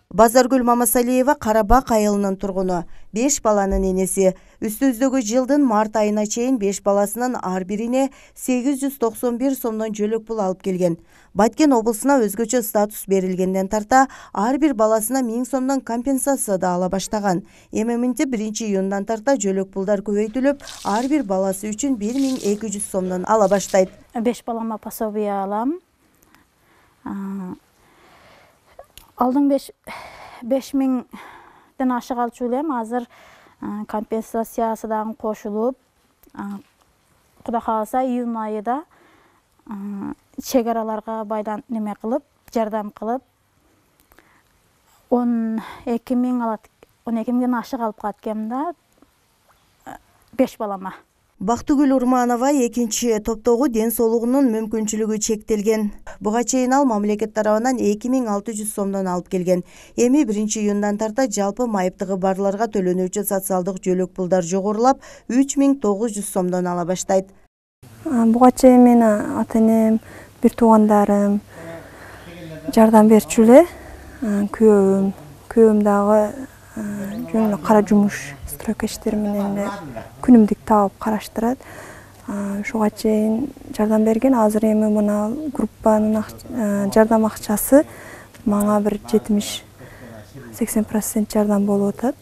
Базаргүл Мамасалиева Карабак айылынын тургуну, 5 баланын энеси. Үстүбүздөгү жылдын март айына чейин 5 баласынын ар бирине 891 сомдон жөлөк пул алып келген. Баткен облусуна өзгөчө статус берилгенден тарта ар бир баласына 1000 сомдон компенсация да ала баштаган. Эми 1-июндан тарта жөлөк пулдар көбөйтүлүп, ар бир баласы үчүн 1200 сомдон ала баштайт. 5 балама пособие алам. Алдың 5000ден ашык алчу элем. Азыр компенсациясы дагы кошулуп, Кудай кааласа июнь айында чек араларга байдан неме кылып, жардам кылып 12000 алат. 12000ден ашык алып каткем да 5 балама. Бактыгүл Урманова экинчи топтогу ден соолугунун мүмкүнчүлүгү чектелген. Буга чейин ал мамлекет тарабынан 2600 сомдон алып келген. Эми 1-июндан тарта жалпы майыптыгы барларга төлөнүүчү социалдык жөлөк пулдар жогорулап 3900 сомдон ала баштайт. Буга чейин мен ата-энем, бир туугандарым жардам берчү эле. Күйөөм дагы жөн кара жумуш стройка иштери менен күнүмдүк таап караштырат. Ошого чейин жардам берген. Азыр эми мына группанын жардам акчасы мага бир 70-80% жардам болуп атат.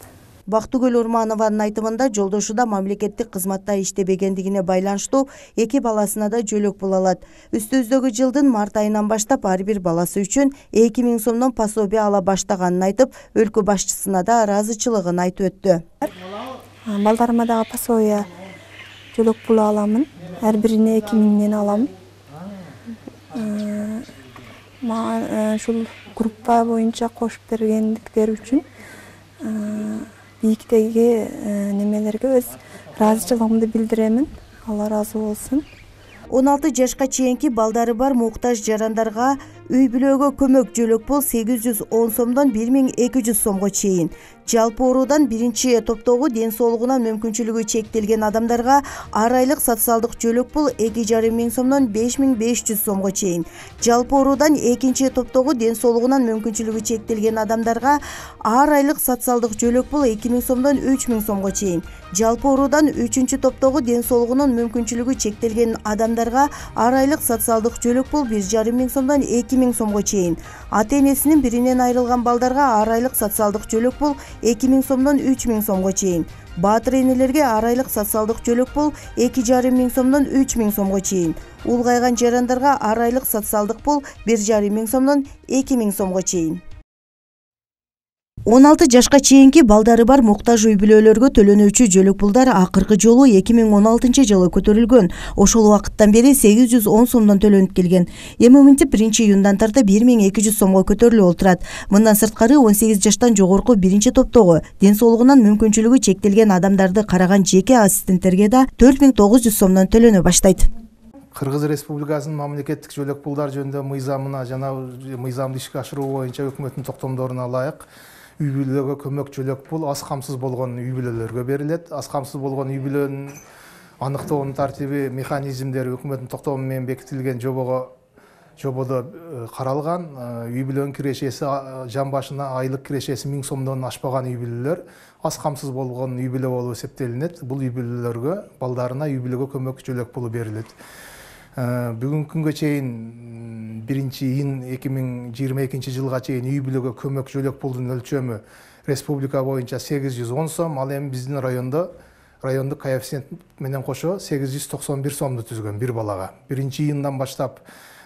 Бактыгүл Урманованын айтымында жолдошу да мамлекеттик кызматта иштебегендигине байланыштуу 2 баласына да жөлөк пул алат. Үстүбүздөгү жылдын март айынан баштап ар бир баласы үчүн 2000 сомдон пособие ала баштаганын айтып, өлкө башчысына да ыраазычылыгын айтып өттү. Балдарыма дагы пособие жөлөк пул аламын. Ар бирине 2000ден алам. Мага ушул группа боюнча кошуп бергендиктери үчүн бийиктеги немелерге өз ыраазычылыгымды билдиремин. Алла ыраазы болсун. 16 жашка чейинки балдары бар муктаж жарандарга үй бүлөгө көмөк жөлөк пул 810 сомдон 1200 сомго чейин. Жалпы оруудан 1-чи топтогу ден соолугунан мүмкүнчүлүгү чектелген адамдарга ар айлык социалдык жөлөк пул 2500 сомдон 5500 сомго чейин. Жалпы оруудан 2-чи топтогу ден соолугунан мүмкүнчүлүгү чектелген адамдарга ар айлык социалдык жөлөк пул 2000 сомдон 3000 сомго чейин. Жалпы оруудан 3-чү топтогу ден соолугунун мүмкүнчүлүгү чектелген адамдарга ар айлык социалдык жөлөк пул 1500 сомдон 2000 сомго чейин. Ата-энесинин биринен айрылган балдарга ар айлык социалдык жөлөк пул 2000 сомдон 3000 сомго чейин. Баатыр энелерге ар айлык социалдык жөлөк пул 2500 сомдон 3000 сомго чейин. Улгайган жарандарга ар айлык социалдык пул 1500 сомдон 2000 сомго чейин. 16 жашка чейинки балдары бар муктаж үй бүлөлөргө төлөнүүчү жөлөк пулдар акыркы жолу 2016-жылы көтөрүлгөн. Ошол убакыттан бери 810 сомдон төлөнүп келген. Эми мынтип 1-июндан тарта 1200 сомго көтөрүлүп отурат. Мындан сырткары 18 жаштан жогорку 1-чи топтогу ден соолугунан мүмкүнчүлүгү чектелген адамдарды караган жеке ассистенттерге да 4900 сомдон төлөнө баштайт. Кыргыз Республикасынын мамлекеттик жөлөк пулдар жөнүндө мыйзамына жана мыйзамды ишке ашыруу боюнча өкмөттүн токтомдоруна ылайык үй бүлөгө көмөк жөлөк пул аз камсыз болгон үй бүлөлөргө берилет. Аз камсыз болгон үй бүлөнүн аныктоонун тартиби, механизмдери өкмөттүн токтому менен бекитилген жободо каралган. Үй бүлөнүн кирешеси жан башына айлык кирешеси 1000 сомдон ашпаган үй бүлөлөр аз камсыз болгон үй бүлө болуп эсептелинет. Бул үй бүлөлөргө балдарына үй бүлөгө көмөк жөлөк пулу берилет. Бүгүнкү күнгө чейин 1-июнь 2022-жылга чейин үй бүлөгө көмөк жөлөк пулдун өлчөмү республика боюнча 810 сом, ал эми биздин райондук коэффициент менен кошо 891 сомду түзгөн бир балага. 1-июндан баштап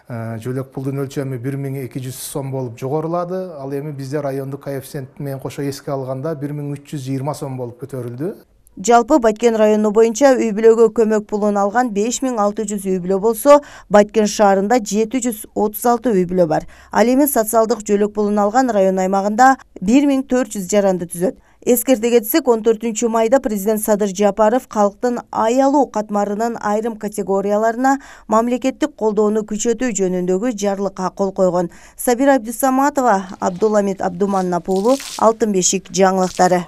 жөлөк пулдун өлчөмү 1200 сом болуп жогорулады. Ал эми бизде райондук коэффициент менен кошо эске алганда 1320 сом болуп көтөрүлдү. Жалпы Баткен району боюнча үй бүлөгө көмөк пулун алган 5600 үй бүлө болсо, Баткен шаарында 736 үй бүлө бар. Ал эми социалдык жөлөк пулун алган район аймагында 1400 жаранды түзөт. Эскерте кетсек, 14 майда президент Садыр Жапаров калктын ай алуу катмарынын айрым категорияларына мамлекеттик колдоону күчөтүү жөнүндөгү жарлыкка кол койгон. Сабира Абдусаматова, Абдулламид Абдуманнап уулу, Алтын бешик жаңылыктары.